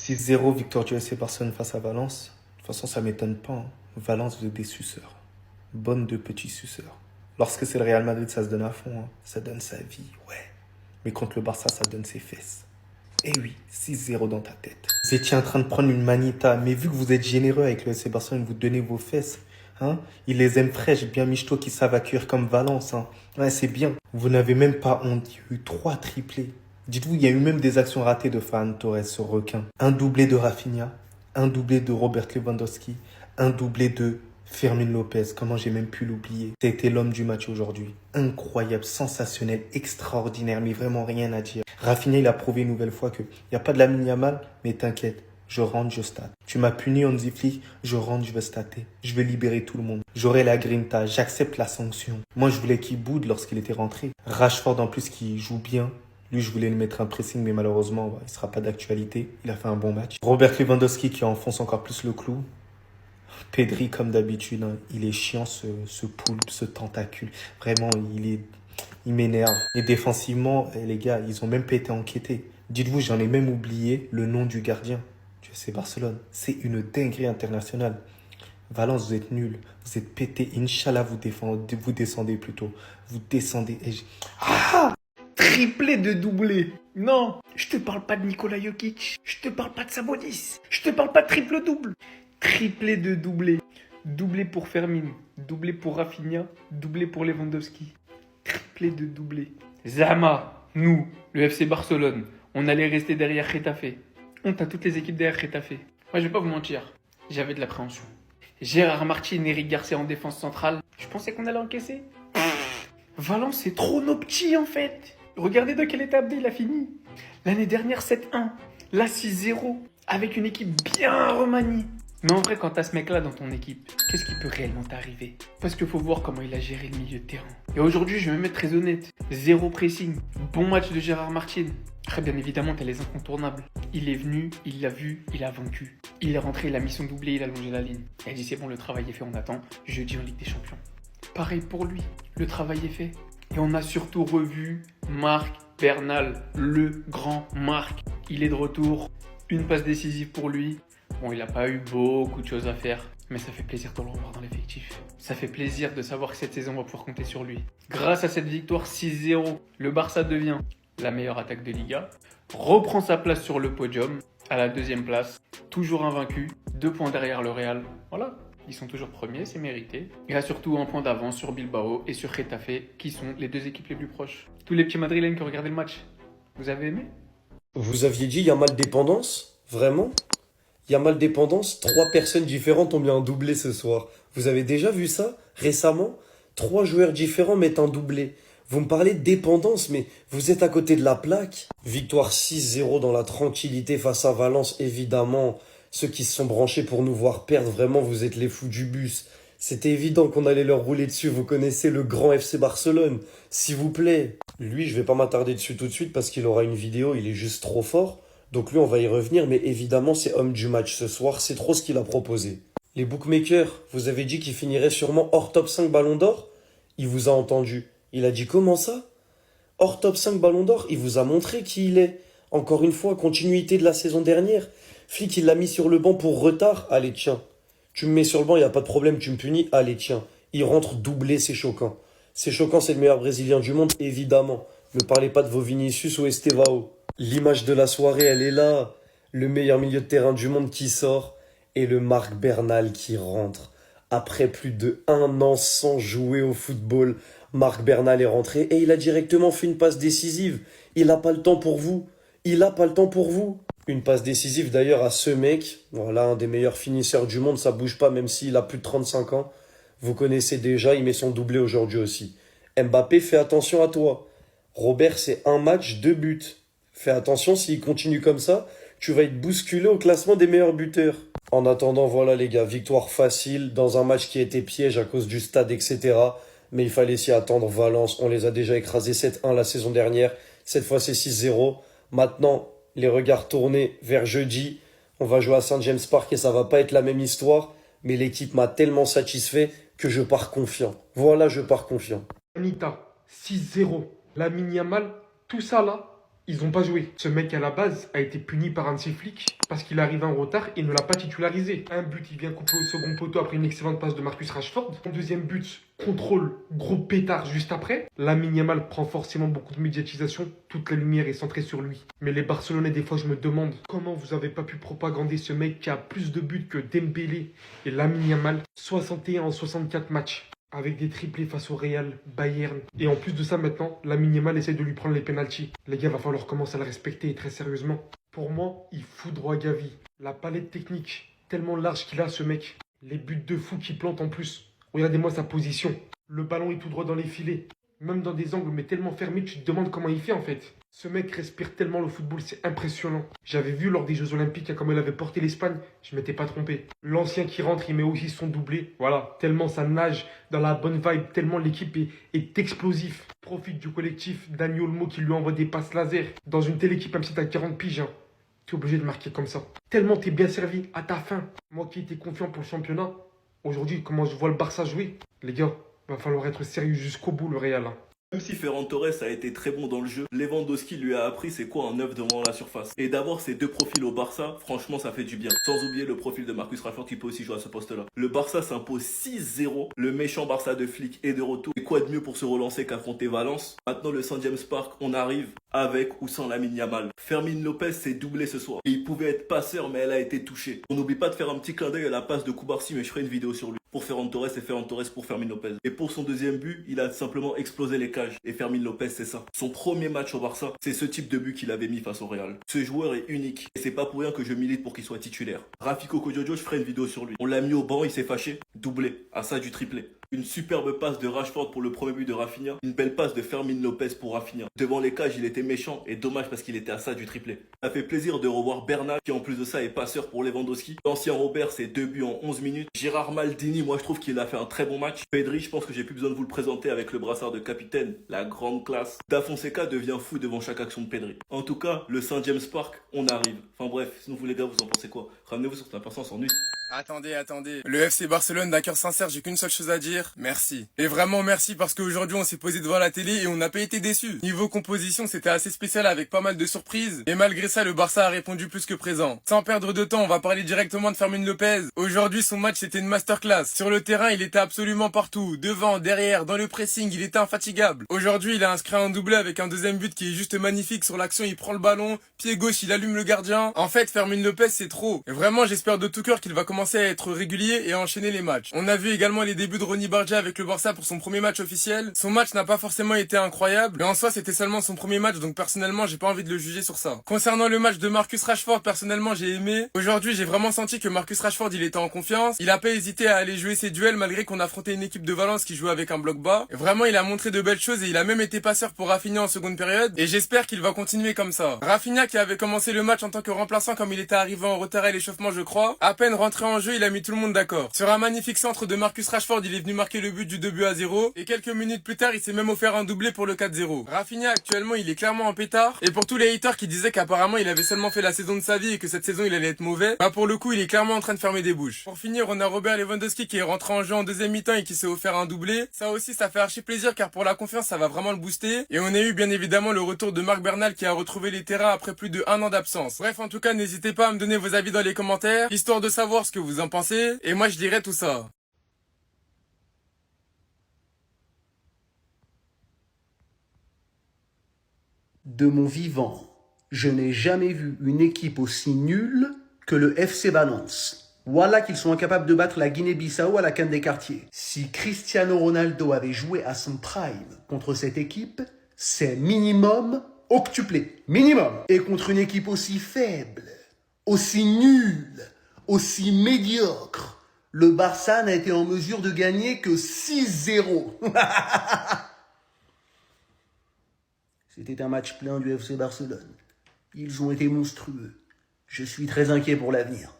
6-0, victoire du FC Barcelone face à Valence. De toute façon, ça m'étonne pas, hein. Valence, vous êtes des suceurs. Bonne de petits suceurs. Lorsque c'est le Real Madrid, ça se donne à fond, hein. Ça donne sa vie, ouais. Mais contre le Barça, ça donne ses fesses. Eh oui, 6-0 dans ta tête. Vous étiez en train de prendre une manita, mais vu que vous êtes généreux avec le FC Barcelone, vous donnez vos fesses. Hein? Ils les aiment fraîches, bien michto, qui savent accueillir comme Valence. Hein. Ouais, c'est bien. Vous n'avez même pas honte. Il y a eu 3 triplés. Dites-vous, il y a eu même des actions ratées de Ferran Torres, ce requin. Un doublé de Rafinha, un doublé de Robert Lewandowski, un doublé de Fermin Lopez. Comment j'ai même pu l'oublier. C'était l'homme du match aujourd'hui. Incroyable, sensationnel, extraordinaire, mais vraiment rien à dire. Rafinha, il a prouvé une nouvelle fois qu'il n'y a pas de Lamine Yamal, mais t'inquiète. Je rentre, je state. Tu m'as puni, Hansi Flick, je rentre, je vais stater. Je vais libérer tout le monde. J'aurai la grinta, j'accepte la sanction. Moi, je voulais qu'il boude lorsqu'il était rentré. Rashford, en plus, qui joue bien. Lui, je voulais le mettre un pressing, mais malheureusement, il ne sera pas d'actualité. Il a fait un bon match. Robert Lewandowski qui enfonce encore plus le clou. Pedri, comme d'habitude, hein, il est chiant, ce poulpe, ce tentacule. Vraiment, il m'énerve. Et défensivement, les gars, ils ont même pas été enquêtés. Dites-vous, j'en ai même oublié le nom du gardien. C'est Barcelone. C'est une dinguerie internationale. Valence, vous êtes nuls. Vous êtes pétés. Inch'Allah, vous descendez plutôt. Vous descendez. Triplé de doublé. Non, je te parle pas de Nikola Jokic. Je te parle pas de Sabonis. Je te parle pas de triple-double. Triplé de doublé. Doublé pour Fermin. Doublé pour Rafinha. Doublé pour Lewandowski. Triplé de doublé. Zama, nous, le FC Barcelone, on allait rester derrière Getafe. Honte à toutes les équipes derrière Getafe. Moi, je vais pas vous mentir, j'avais de l'appréhension. Gérard Martin, Eric Garcia en défense centrale, je pensais qu'on allait encaisser. Valence, c'est trop nos petits en fait. Regardez de quel état il a fini. L'année dernière, 7-1. Là, 6-0. Avec une équipe bien remaniée. Mais en vrai, quand t'as ce mec-là dans ton équipe, qu'est-ce qui peut réellement t'arriver? Parce qu'il faut voir comment il a géré le milieu de terrain. Et aujourd'hui, je vais me mettre très honnête. 0 pressing. Bon match de Gérard Martin. Très bien évidemment, t'as les incontournables. Il est venu, il l'a vu, il a vaincu. Il est rentré, il a mis son doublé, il a longé la ligne. Il a dit c'est bon, le travail est fait, on attend. Jeudi en Ligue des Champions. Pareil pour lui, le travail est fait. Et on a surtout revu Marc Bernal, le grand Marc. Il est de retour, une passe décisive pour lui. Bon, il n'a pas eu beaucoup de choses à faire, mais ça fait plaisir de le revoir dans l'effectif. Ça fait plaisir de savoir que cette saison, on va pouvoir compter sur lui. Grâce à cette victoire 6-0, le Barça devient la meilleure attaque de Liga, reprend sa place sur le podium, à la 2e place, toujours invaincu, 2 points derrière le Real. Voilà, ils sont toujours premiers, c'est mérité. Il a surtout un point d'avance sur Bilbao et sur Getafe, qui sont les 2 équipes les plus proches. Tous les petits madrilènes qui ont regardé le match, vous avez aimé? Vous aviez dit Yamal dépendance? Vraiment? Yamal dépendance, 3 personnes différentes ont mis un doublé ce soir. Vous avez déjà vu ça? Récemment? 3 joueurs différents mettent un doublé. Vous me parlez de dépendance, mais vous êtes à côté de la plaque. Victoire 6-0 dans la tranquillité face à Valence, évidemment. Ceux qui se sont branchés pour nous voir perdre, vraiment, vous êtes les fous du bus. C'était évident qu'on allait leur rouler dessus. Vous connaissez le grand FC Barcelone. S'il vous plaît. Lui, je vais pas m'attarder dessus tout de suite parce qu'il aura une vidéo, il est juste trop fort. Donc lui, on va y revenir, mais évidemment, c'est homme du match ce soir. C'est trop ce qu'il a proposé. Les bookmakers, vous avez dit qu'il finirait sûrement hors top 5 Ballon d'Or? Il vous a entendu. Il a dit comment ça? Hors top 5 Ballon d'Or, il vous a montré qui il est. Encore une fois, continuité de la saison dernière. Flick, il l'a mis sur le banc pour retard. Allez, tiens. Tu me mets sur le banc, il n'y a pas de problème, tu me punis. Allez, tiens. Il rentre doublé, c'est choquant. C'est choquant, c'est le meilleur Brésilien du monde, évidemment. Ne parlez pas de vos Vinicius ou Estevao. L'image de la soirée, elle est là. Le meilleur milieu de terrain du monde qui sort. Et le Marc Bernal qui rentre. Après plus de 1 an sans jouer au football, Marc Bernal est rentré et il a directement fait une passe décisive. Il n'a pas le temps pour vous. Il n'a pas le temps pour vous. Une passe décisive d'ailleurs à ce mec. Voilà, un des meilleurs finisseurs du monde. Ça bouge pas même s'il a plus de 35 ans. Vous connaissez déjà, il met son doublé aujourd'hui aussi. Mbappé, fais attention à toi. Robert, c'est 1 match, 2 buts. Fais attention, s'il continue comme ça, tu vas être bousculé au classement des meilleurs buteurs. En attendant, voilà les gars, victoire facile dans un match qui a été piège à cause du stade, etc. Mais il fallait s'y attendre. Valence, on les a déjà écrasés 7-1 la saison dernière. Cette fois, c'est 6-0. Maintenant, les regards tournés vers jeudi. On va jouer à Saint James Park et ça va pas être la même histoire. Mais l'équipe m'a tellement satisfait que je pars confiant. Voilà, je pars confiant. Anita, 6-0. Lamine Yamal, tout ça là, Ils n'ont pas joué. Ce mec, à la base, a été puni par un de ses flics parce qu'il arrive en retard et ne l'a pas titularisé. Un but, il vient couper au second poteau après une excellente passe de Marcus Rashford. Son deuxième but, contrôle, gros pétard juste après. Lamine Yamal prend forcément beaucoup de médiatisation. Toute la lumière est centrée sur lui. Mais les Barcelonais, des fois, je me demande comment vous avez pas pu propagander ce mec qui a plus de buts que Dembélé et Lamine Yamal. 61 en 64 matchs. Avec des triplés face au Real, Bayern. Et en plus de ça, maintenant, Lamine Yamal essaie de lui prendre les pénaltys. Les gars, va falloir commencer à le respecter, très sérieusement. Pour moi, il foudroie Gavi. La palette technique, tellement large qu'il a, ce mec. Les buts de fou qu'il plante en plus. Regardez-moi sa position. Le ballon est tout droit dans les filets. Même dans des angles, mais tellement fermés, tu te demandes comment il fait, en fait. Ce mec respire tellement le football, c'est impressionnant. J'avais vu lors des Jeux Olympiques comment il avait porté l'Espagne, je m'étais pas trompé. L'ancien qui rentre, il met aussi son doublé. Voilà, tellement ça nage dans la bonne vibe, tellement l'équipe est explosive. Profite du collectif, Dani Olmo qui lui envoie des passes laser. Dans une telle équipe, même si t'as 40 piges, hein, t'es obligé de marquer comme ça. Tellement t'es bien servi à ta fin. Moi qui étais confiant pour le championnat, aujourd'hui, comment je vois le Barça jouer, les gars, va falloir être sérieux jusqu'au bout, le Real. Hein. Même si Ferran Torres a été très bon dans le jeu, Lewandowski lui a appris c'est quoi un 9 devant la surface. Et d'avoir ces deux profils au Barça, franchement ça fait du bien. Sans oublier le profil de Marcus Rashford qui peut aussi jouer à ce poste-là. Le Barça s'impose 6-0, le méchant Barça de flic est de retour. Et quoi de mieux pour se relancer qu'affronter Valence? Maintenant le St. James Park, on arrive avec ou sans Lamine Yamal. Fermin Lopez s'est doublé ce soir. Et il pouvait être passeur mais elle a été touchée. On n'oublie pas de faire un petit clin d'œil à la passe de Koubarsi mais je ferai une vidéo sur lui. Pour Ferran Torres et Ferran Torres pour Fermin Lopez. Et pour son deuxième but, il a simplement explosé les cages. Et Fermin Lopez, c'est ça. Son premier match au Barça, c'est ce type de but qu'il avait mis face au Real. Ce joueur est unique. Et c'est pas pour rien que je milite pour qu'il soit titulaire. Rafiko Kodjojo, je ferai une vidéo sur lui. On l'a mis au banc, il s'est fâché. Doublé. À ça du triplé. Une superbe passe de Rashford pour le premier but de Rafinha. Une belle passe de Fermin Lopez pour Rafinha. Devant les cages, il était méchant et dommage parce qu'il était à ça du triplé. Ça fait plaisir de revoir Bernat qui en plus de ça est passeur pour Lewandowski. L'ancien Robert, c'est 2 buts en 11 minutes. Gérard Maldini, moi je trouve qu'il a fait un très bon match. Pedri, je pense que j'ai plus besoin de vous le présenter avec le brassard de capitaine. La grande classe. Da Fonseca devient fou devant chaque action de Pedri. En tout cas, le St. James Park, on arrive. Enfin bref, sinon vous les gars, vous en pensez quoi? Ramenez-vous sur cette personne s'ennuie. Attendez. Le FC Barcelone, d'un cœur sincère, j'ai qu'une seule chose à dire. Merci. Et vraiment merci parce qu'aujourd'hui, on s'est posé devant la télé et on n'a pas été déçus. Niveau composition, c'était assez spécial avec pas mal de surprises. Et malgré ça, le Barça a répondu plus que présent. Sans perdre de temps, on va parler directement de Fermin Lopez. Aujourd'hui, son match, c'était une masterclass. Sur le terrain, il était absolument partout. Devant, derrière, dans le pressing, il était infatigable. Aujourd'hui, il a inscrit un doublé avec un deuxième but qui est juste magnifique. Sur l'action, il prend le ballon. Pied gauche, il allume le gardien. En fait, Fermin Lopez, c'est trop. Et vraiment, j'espère de tout cœur qu'il va commencer à être régulier et à enchaîner les matchs. On a vu également les débuts de Ronny Bardia avec le Barça pour son premier match officiel. Son match n'a pas forcément été incroyable, mais en soi c'était seulement son premier match, donc personnellement j'ai pas envie de le juger sur ça. Concernant le match de Marcus Rashford, personnellement j'ai aimé. Aujourd'hui j'ai vraiment senti que Marcus Rashford il était en confiance. Il a pas hésité à aller jouer ses duels malgré qu'on affrontait une équipe de Valence qui jouait avec un bloc bas. Et vraiment il a montré de belles choses et il a même été passeur pour Rafinha en seconde période. Et j'espère qu'il va continuer comme ça. Rafinha qui avait commencé le match en tant que remplaçant comme il était arrivé en retard à l'échauffement je crois. À peine rentré en jeu il a mis tout le monde d'accord. Sur un magnifique centre de Marcus Rashford, il est venu marquer le but du 2-0 et quelques minutes plus tard, il s'est même offert un doublé pour le 4-0. Rafinha actuellement, il est clairement en pétard et pour tous les haters qui disaient qu'apparemment il avait seulement fait la saison de sa vie et que cette saison il allait être mauvais, bah pour le coup, il est clairement en train de fermer des bouches. Pour finir, on a Robert Lewandowski qui est rentré en jeu en deuxième mi-temps et qui s'est offert un doublé. Ça aussi, ça fait archi plaisir car pour la confiance, ça va vraiment le booster. Et on a eu bien évidemment le retour de Marc Bernal qui a retrouvé les terrains après plus de 1 an d'absence. Bref, en tout cas, n'hésitez pas à me donner vos avis dans les commentaires, histoire de savoir ce que vous en pensez. Et moi, je dirais tout ça. De mon vivant, je n'ai jamais vu une équipe aussi nulle que le FC Valence. Voilà qu'ils sont incapables de battre la Guinée-Bissau à la Canne des Quartiers. Si Cristiano Ronaldo avait joué à son prime contre cette équipe, c'est minimum octuplé. Minimum. Et contre une équipe aussi faible, aussi nulle, aussi médiocre, le Barça n'a été en mesure de gagner que 6-0. C'était un match plein du FC Barcelone. Ils ont été monstrueux. Je suis très inquiet pour l'avenir.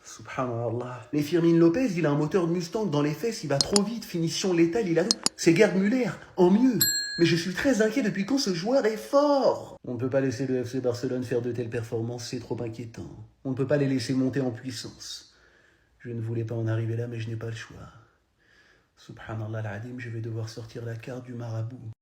Subhanallah. Mais Fermin Lopez, il a un moteur de Mustang dans les fesses, il va trop vite, finition létale, il a tout. C'est Gerd Müller, en mieux. Mais je suis très inquiet depuis quand ce joueur est fort. On ne peut pas laisser le FC Barcelone faire de telles performances, c'est trop inquiétant. On ne peut pas les laisser monter en puissance. Je ne voulais pas en arriver là, mais je n'ai pas le choix. Subhanallah al-Adim, je vais devoir sortir la carte du marabout.